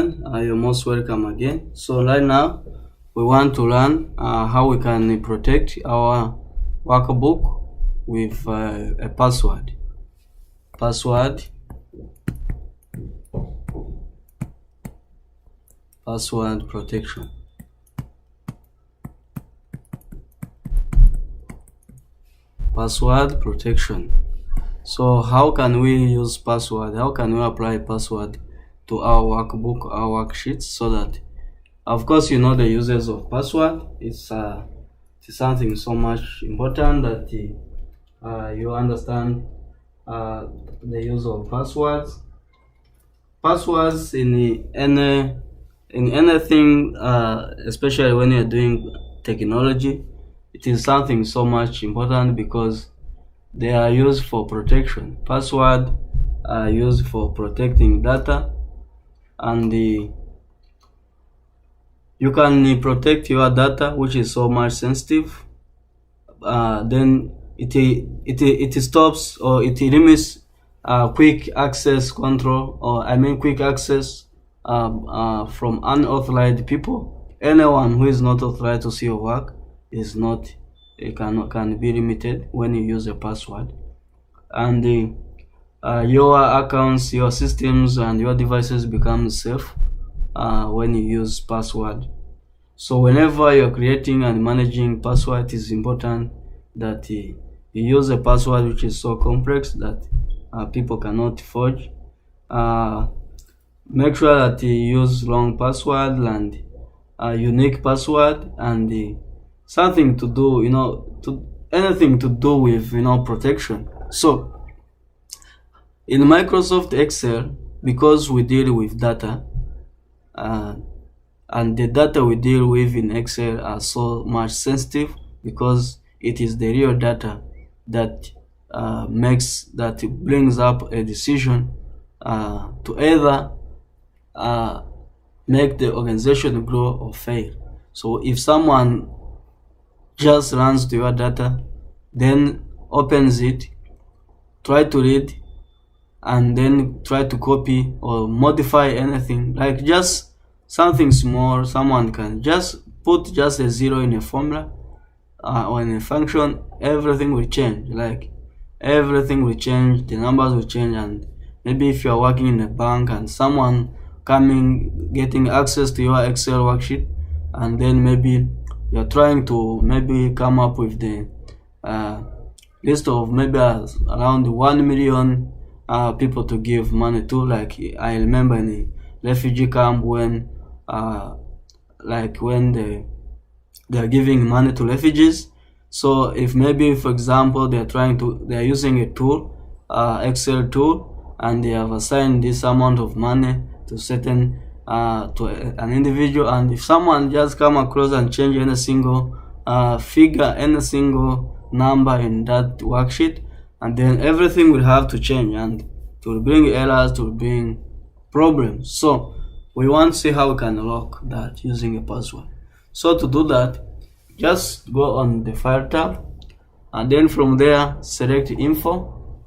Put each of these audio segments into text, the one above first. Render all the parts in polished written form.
You're most welcome again. So right now we want to learn how we can protect our workbook with a password. Password protection. Password protection. So how can we use password? How can we apply password to our workbook, our worksheets, so that, of course, you know the uses of password. It's something so much important that you understand the use of passwords. Passwords in anything, especially when you're doing technology, it is something so much important because they are used for protection. Password are used for protecting data, and you can protect your data, which is so much sensitive. Then it stops, or it limits quick access control, or quick access from unauthorized people. Anyone who is not authorized to see your work is not can be limited when you use a password. And your accounts, your systems, and your devices become safe when you use password. So whenever you're creating and managing password, it is important that you use a password which is so complex that people cannot forge. Make sure that you use long password and unique password, and something to do, anything to do with protection. So in Microsoft Excel, because we deal with data, and the data we deal with in Excel are so much sensitive because it is the real data that brings up a decision to either make the organization grow or fail. So if someone just runs to your data, then opens it, try to read, and then try to copy or modify anything, like just something small, someone can just put just a zero in a formula or in a function, everything will change. Like everything will change, the numbers will change. And maybe if you are working in a bank and someone getting access to your Excel worksheet, and then maybe you're trying to come up with the list of maybe around 1 million people to give money to. Like I remember in the refugee camp when they are giving money to refugees. So if maybe, for example, they are using a tool, Excel tool, and they have assigned this amount of money to an individual, and if someone just come across and change any single figure, any single number in that worksheet, and then everything will have to change, and it will bring errors, to bring problems. So we want to see how we can lock that using a password. So to do that, just go on the File tab, and then from there select Info,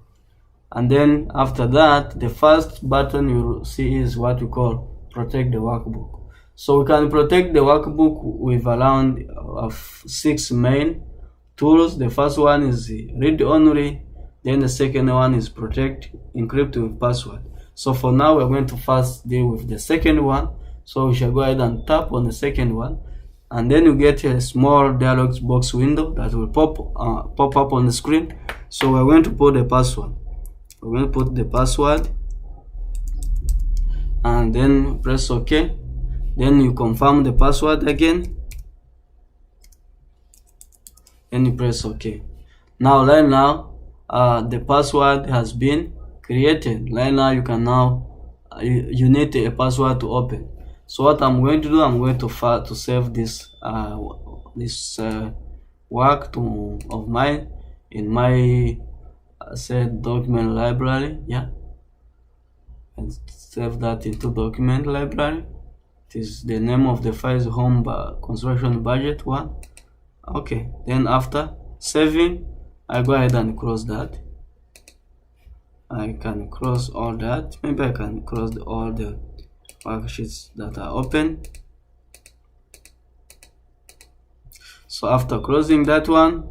and then after that the first button you will see is what we call Protect the Workbook. So we can protect the workbook with around 6 main tools. The first one is Read Only, then the second one is Protect Encrypt with Password. So for now we're going to first deal with the second one. So we shall go ahead and tap on the second one, and then you get a small dialog box window that will pop up on the screen. So we're going to put the password. We're going to put the password, and then press OK. Then you confirm the password again, then you press OK. Now right now the password has been created. Right now you can you need a password to open. So what I'm going to do, I'm going to save this work of mine in my document library. Yeah, and save that into document library. It is the name of the file is home construction budget 1. Okay, then after saving, I go ahead and close that. I can close all that. Maybe I can close all the worksheets that are open. So after closing that one,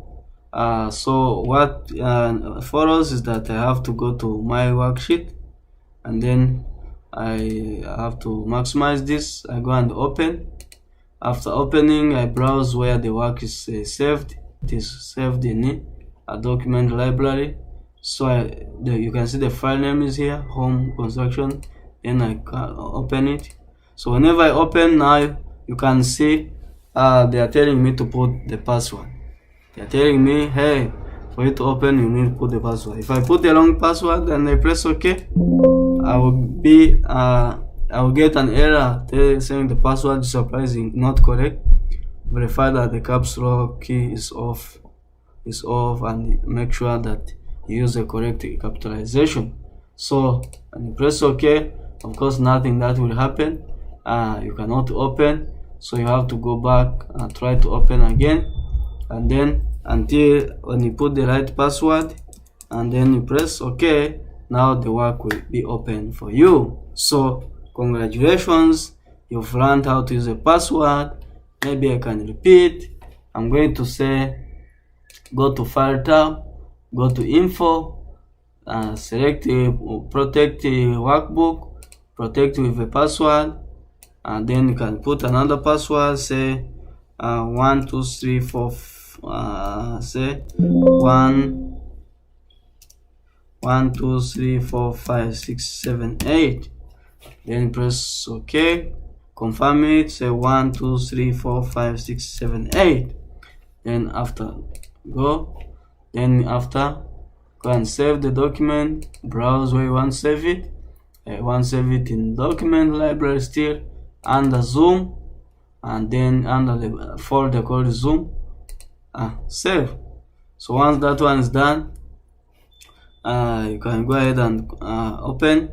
so what follows is that I have to go to my worksheet, and then I have to maximize this. I go and open. After opening, I browse where the work is saved. It is saved in a document library. So you can see the file name is here, home construction. Then I can open it. So whenever I open now, you can see they are telling me to put the password. They are telling me, hey, for you to open, you need to put the password. If I put the wrong password and I press OK, I will get an error saying the password is surprising not correct. Verify that the caps lock key is off, and make sure that you use the correct capitalization. So when you press OK, of course nothing that will happen. You cannot open, so you have to go back and try to open again, and then until when you put the right password and then you press OK, now the work will be open for you. So congratulations, you've learned how to use a password. Maybe I can repeat. I'm going to say go to File tab, go to Info, select Protect Workbook, protect with a password, and then you can put another password, say 1 2 3 4 say 1 2 3 4 5 6 7 8. Then press OK, confirm it, say 1 2 3 4 5 6 7 8. Then after go and save the document. Browse where you want to save it. I want to save it in document library still, under Zoom, and then under the folder called Zoom. Save. So once that one is done, you can go ahead and open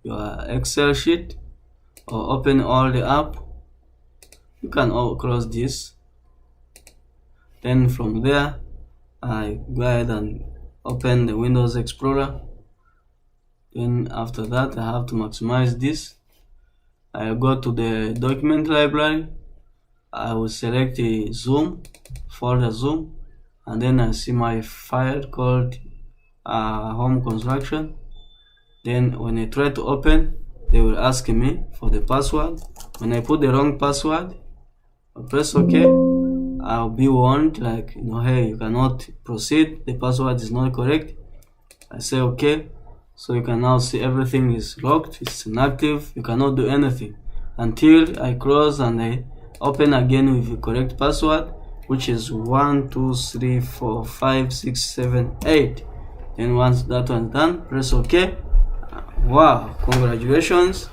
your Excel sheet or open all the app. You can close this. Then from there, I go ahead and open the Windows Explorer. Then after that, I have to maximize this. I go to the document library. I will select a Zoom, folder Zoom, and then I see my file called home construction. Then when I try to open, they will ask me for the password. When I put the wrong password, I press OK. I'll be warned, like, hey, you cannot proceed, the password is not correct. I say OK. So you can now see everything is locked, it's inactive, you cannot do anything until I close and I open again with the correct password, which is 1 2 3 4 5 6 7 8. Then once that one's done, press OK. Wow, congratulations,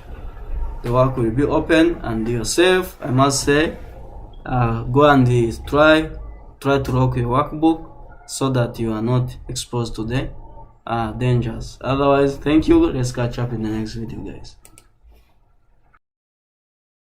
the work will be open and you're safe. I must say, go and try to lock your workbook so that you are not exposed to the dangers. Otherwise, thank you. Let's catch up in the next video, guys.